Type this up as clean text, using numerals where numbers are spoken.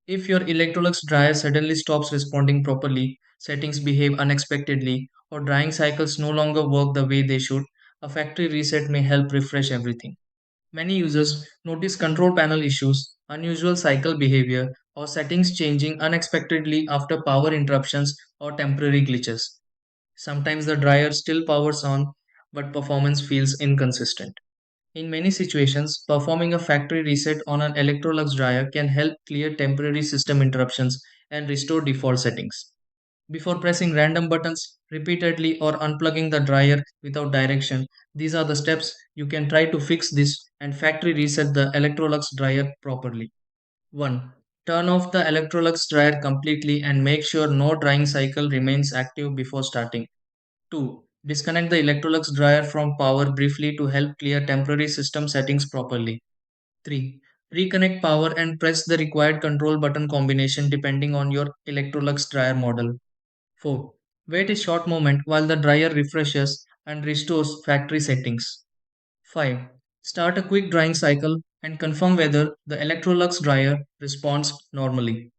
If your Electrolux dryer suddenly stops responding properly, settings behave unexpectedly, or drying cycles no longer work the way they should, a factory reset may help refresh everything. Many users notice control panel issues, unusual cycle behavior, or settings changing unexpectedly after power interruptions or temporary glitches. Sometimes the dryer still powers on, but performance feels inconsistent. In many situations, performing a factory reset on an Electrolux dryer can help clear temporary system interruptions and restore default settings. Before pressing random buttons repeatedly or unplugging the dryer without direction, these are the steps you can try to fix this and factory reset the Electrolux dryer properly. 1. Turn off the Electrolux dryer completely and make sure no drying cycle remains active before starting. 2. Disconnect the Electrolux dryer from power briefly to help clear temporary system settings properly. 3. Reconnect power and press the required control button combination depending on your Electrolux dryer model. 4. Wait a short moment while the dryer refreshes and restores factory settings. 5. Start a quick drying cycle and confirm whether the Electrolux dryer responds normally.